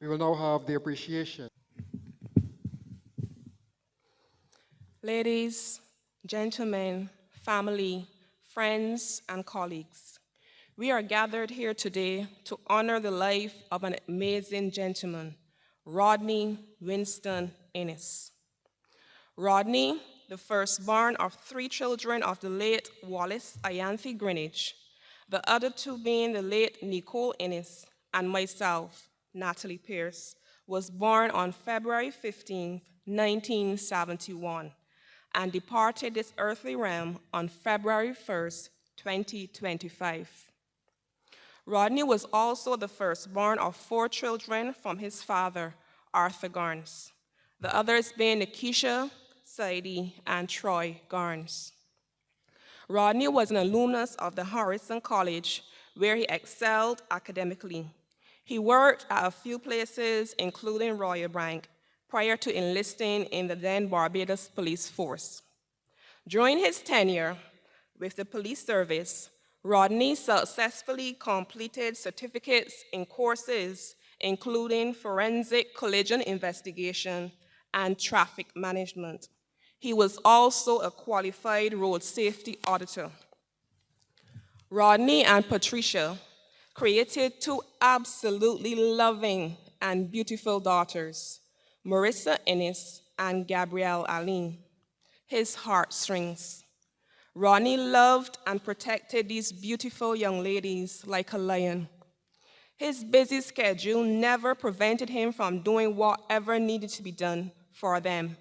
We will now have the appreciation. Ladies, gentlemen, family, friends, and colleagues, we are gathered here today to honor the life of an amazing gentleman, Rodney Winston Inniss. Rodney, the firstborn of 3 children of the late Wallace Ianthe Greenwich, the other 2 being the late Nicole Inniss and myself, Natalie Pierce, was born on February 15, 1971, and departed this earthly realm on February 1st, 2025. Rodney was also the firstborn of 4 children from his father, Arthur Garnes, the others being Nikisha, Saidi, and Troy Garnes. Rodney was an alumnus of the Harrison College, where he excelled academically. He worked at a few places, including Royal Bank, prior to enlisting in the then Barbados Police Force. During his tenure with the police service, Rodney successfully completed certificates in courses including forensic collision investigation and traffic management. He was also a qualified road safety auditor. Rodney and Patricia created 2 absolutely loving and beautiful daughters, Marissa Inniss and Gabrielle Aline, his heartstrings. Rodney loved and protected these beautiful young ladies like a lion. His busy schedule never prevented him from doing whatever needed to be done for them,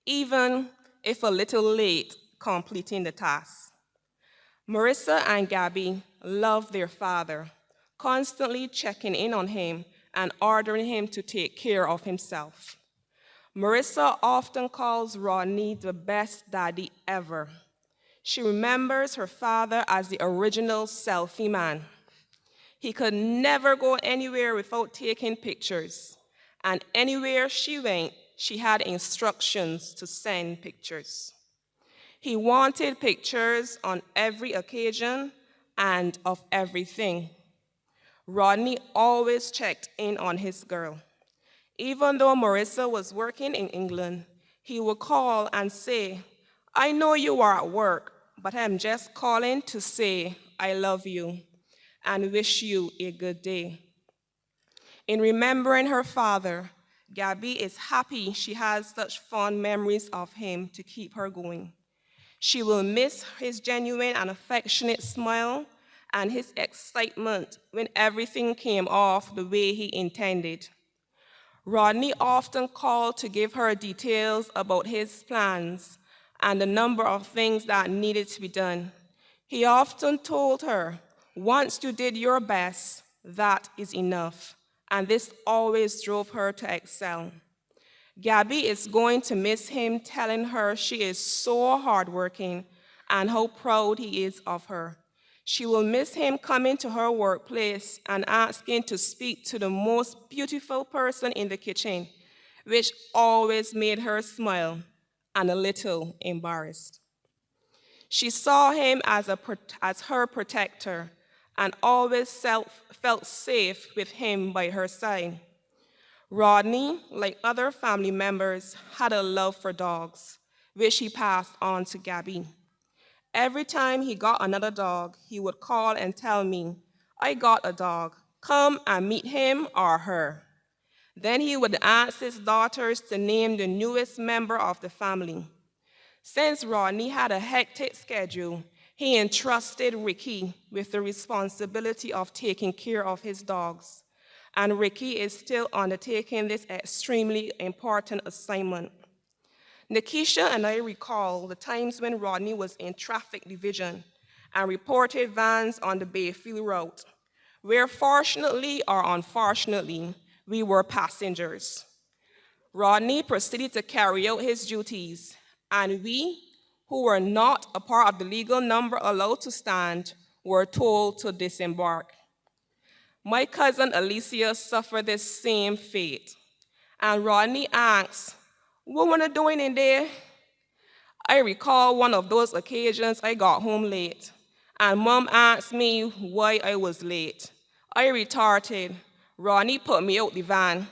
even if a little late completing the task. Marissa and Gabby loved their father, constantly checking in on him and ordering him to take care of himself. Marissa often calls Rodney the best daddy ever. She remembers her father as the original selfie man. He could never go anywhere without taking pictures, and anywhere she went, she had instructions to send pictures. He wanted pictures on every occasion and of everything. Rodney always checked in on his girl. Even though Marissa was working in England, he would call and say, "I know you are at work, but I'm just calling to say I love you and wish you a good day." In remembering her father, Gabby is happy she has such fond memories of him to keep her going. She will miss his genuine and affectionate smile and his excitement when everything came off the way he intended. Rodney often called to give her details about his plans and the number of things that needed to be done. He often told her, "Once you did your best, that is enough," and this always drove her to excel. Gabby is going to miss him telling her she is so hardworking and how proud he is of her. She will miss him coming to her workplace and asking to speak to the most beautiful person in the kitchen, which always made her smile and a little embarrassed. She saw him as her protector and always felt safe with him by her side. Rodney, like other family members, had a love for dogs, which he passed on to Gabby. Every time he got another dog, he would call and tell me, "I got a dog. Come and meet him or her." Then he would ask his daughters to name the newest member of the family. Since Rodney had a hectic schedule, he entrusted Ricky with the responsibility of taking care of his dogs, and Ricky is still undertaking this extremely important assignment. Nikisha and I recall the times when Rodney was in traffic division and reported vans on the Bayfield route, where fortunately or unfortunately, we were passengers. Rodney proceeded to carry out his duties, and we, who were not a part of the legal number allowed to stand, were told to disembark. My cousin Alicia suffered this same fate, and Rodney asked, "What were you doing in there?" I recall one of those occasions I got home late, and Mom asked me why I was late. I retorted, Rodney put me out the van.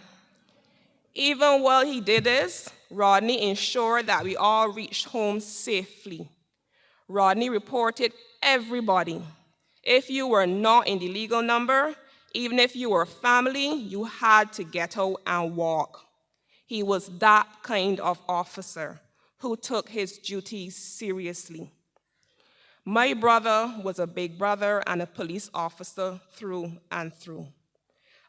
Even while he did this, Rodney ensured that we all reached home safely. Rodney reported everybody. If you were not in the legal number, even if you were family, you had to get out and walk. He was that kind of officer who took his duties seriously. My brother was a big brother and a police officer through and through.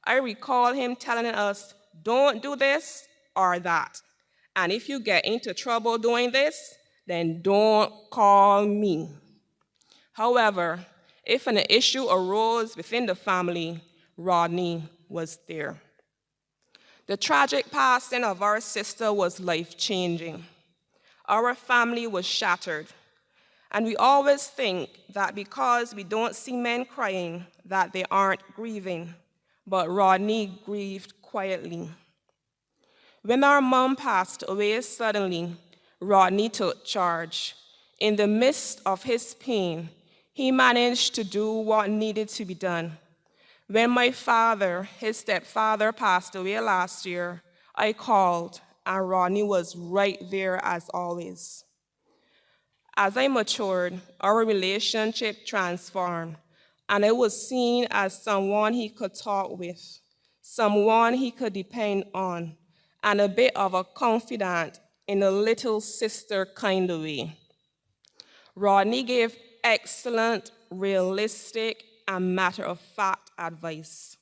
I recall him telling us, don't do this or that. And if you get into trouble doing this, then don't call me. However, if an issue arose within the family, Rodney was there. The tragic passing of our sister was life-changing. Our family was shattered. And we always think that because we don't see men crying, that they aren't grieving. But Rodney grieved quietly. When our mom passed away suddenly, Rodney took charge. In the midst of his pain, he managed to do what needed to be done. When my father, his stepfather, passed away last year, I called, and Rodney was right there as always. As I matured, our relationship transformed, and I was seen as someone he could talk with, someone he could depend on, and a bit of a confidant in a little sister kind of way. Rodney gave excellent, realistic, and matter-of-fact advice.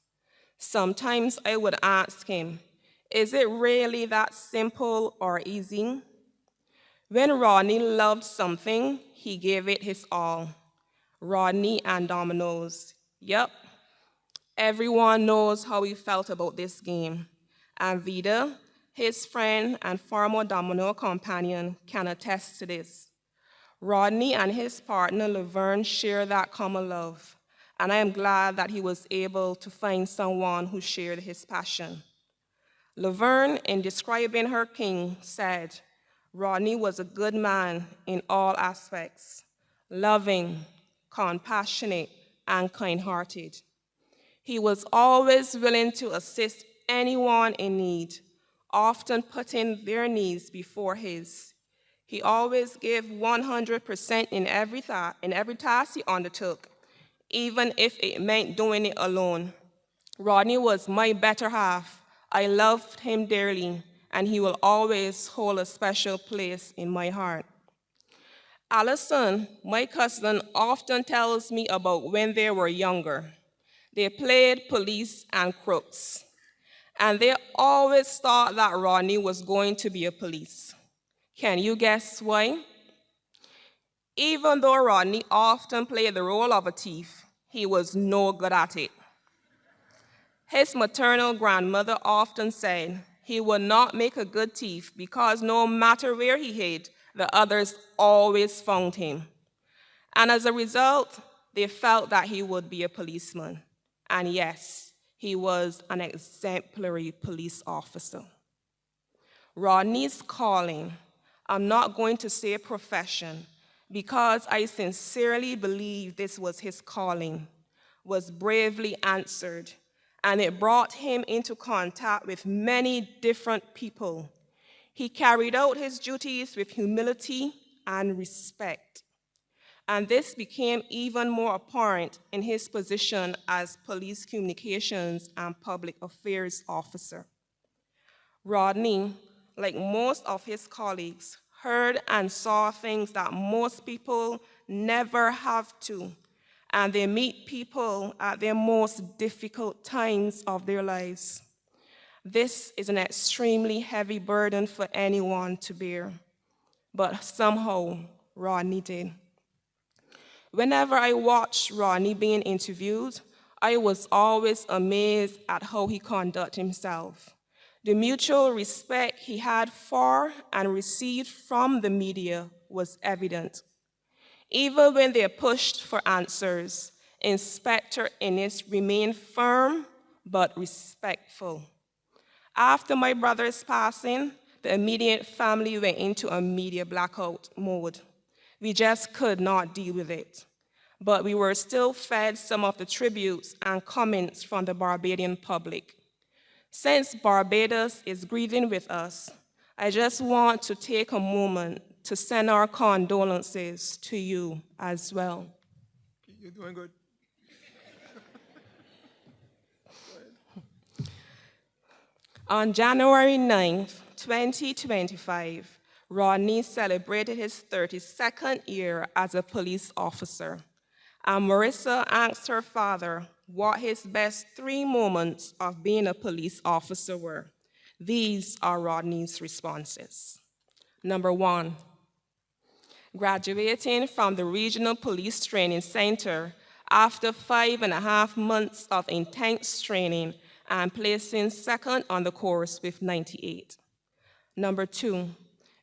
Sometimes I would ask him, is it really that simple or easy? When Rodney loved something, he gave it his all. Rodney and Dominoes. Yep, everyone knows how he felt about this game. And Vida, his friend and former Domino companion, can attest to this. Rodney and his partner Laverne share that common love, and I am glad that he was able to find someone who shared his passion. Laverne, in describing her king, said, Rodney was a good man in all aspects, loving, compassionate, and kind-hearted. He was always willing to assist anyone in need, often putting their needs before his. He always gave 100% in every task he undertook, even if it meant doing it alone. Rodney was my better half. I loved him dearly, and he will always hold a special place in my heart. Allison, my cousin, often tells me about when they were younger. They played police and crooks, and they always thought that Rodney was going to be a police. Can you guess why? Even though Rodney often played the role of a thief, he was no good at it. His maternal grandmother often said he would not make a good thief because no matter where he hid, the others always found him. And as a result, they felt that he would be a policeman. And yes, he was an exemplary police officer. Rodney's calling, I'm not going to say profession, because I sincerely believe this was his calling, was bravely answered, and it brought him into contact with many different people. He carried out his duties with humility and respect. And this became even more apparent in his position as police communications and public affairs officer. Rodney, like most of his colleagues, heard and saw things that most people never have to, and they meet people at their most difficult times of their lives. This is an extremely heavy burden for anyone to bear, but somehow Rodney did. Whenever I watched Rodney being interviewed, I was always amazed at how he conducted himself. The mutual respect he had for and received from the media was evident. Even when they pushed for answers, Inspector Inniss remained firm but respectful. After my brother's passing, the immediate family went into a media blackout mode. We just could not deal with it. but we were still fed some of the tributes and comments from the Barbadian public. Since Barbados is grieving with us, I just want to take a moment to send our condolences to you as well. You're doing good. On January 9th, 2025, Rodney celebrated his 32nd year as a police officer, and Marissa asked her father what his best 3 moments of being a police officer were. These are Rodney's responses. Number 1, graduating from the Regional Police Training Center after 5.5 months of intense training and placing second on the course with 98. Number 2,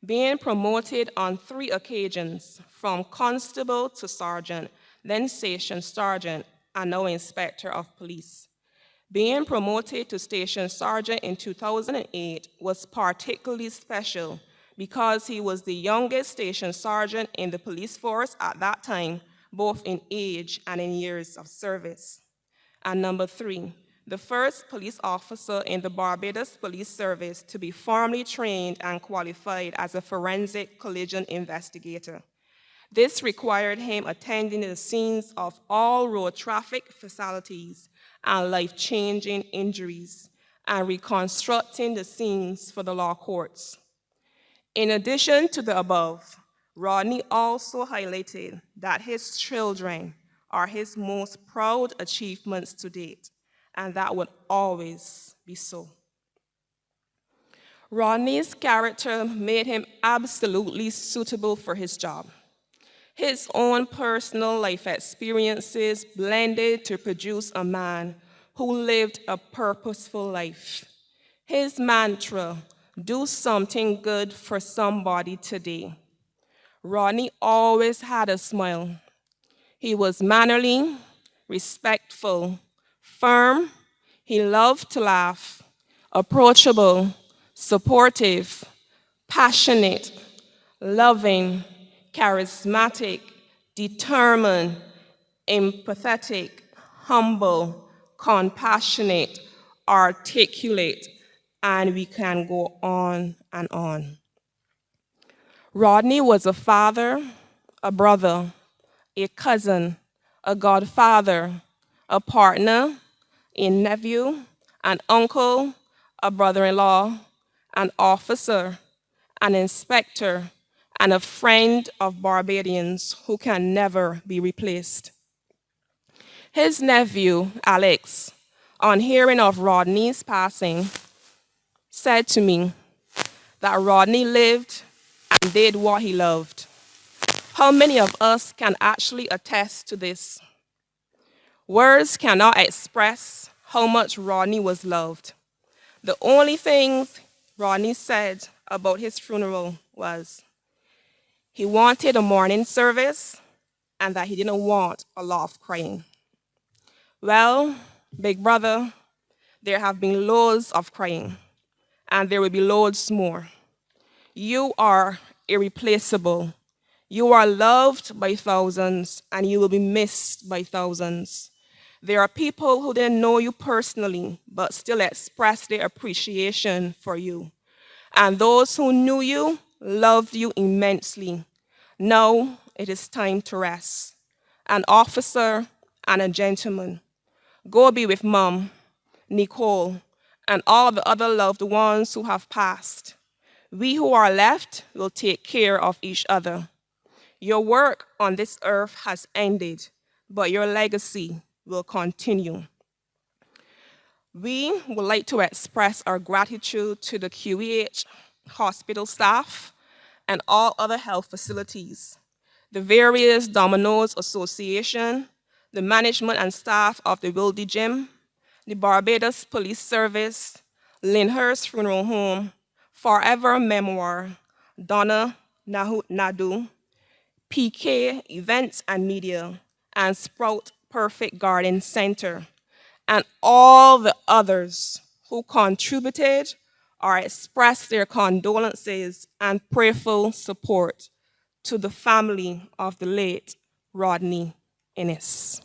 being promoted on 3 occasions from constable to sergeant, then station sergeant, and now inspector of police. Being promoted to station sergeant in 2008 was particularly special because he was the youngest station sergeant in the police force at that time, both in age and in years of service. And number 3, the first police officer in the Barbados Police Service to be formally trained and qualified as a forensic collision investigator. This required him attending the scenes of all road traffic fatalities and life-changing injuries, and reconstructing the scenes for the law courts. In addition to the above, Rodney also highlighted that his children are his most proud achievements to date, and that would always be so. Rodney's character made him absolutely suitable for his job. His own personal life experiences blended to produce a man who lived a purposeful life. His mantra, do something good for somebody today. Rodney always had a smile. He was mannerly, respectful, firm. He loved to laugh, approachable, supportive, passionate, loving, charismatic, determined, empathetic, humble, compassionate, articulate, and we can go on and on. Rodney was a father, a brother, a cousin, a godfather, a partner, a nephew, an uncle, a brother-in-law, an officer, an inspector, and a friend of Barbadians who can never be replaced. His nephew, Alex, on hearing of Rodney's passing, said to me that Rodney lived and did what he loved. How many of us can actually attest to this? Words cannot express how much Rodney was loved. The only things Rodney said about his funeral was he wanted a morning service and that he didn't want a lot of crying. Well, big brother, there have been loads of crying, and there will be loads more. You are irreplaceable. You are loved by thousands, and you will be missed by thousands. There are people who didn't know you personally, but still express their appreciation for you. And those who knew you loved you immensely. Now it is time to rest. An officer and a gentleman. Go be with Mom, Nicole, and all the other loved ones who have passed. We who are left will take care of each other. Your work on this earth has ended, but your legacy will continue. We would like to express our gratitude to the QEH hospital staff and all other health facilities, the various Dominoes Association, the management and staff of the Wilde Gym, the Barbados Police Service, Lyndhurst Funeral Home, Forever Memoir, Donna Nadu, PK Events and Media, and Sprout Perfect Garden Center, and all the others who contributed or expressed their condolences and prayerful support to the family of the late Rodney. Inniss.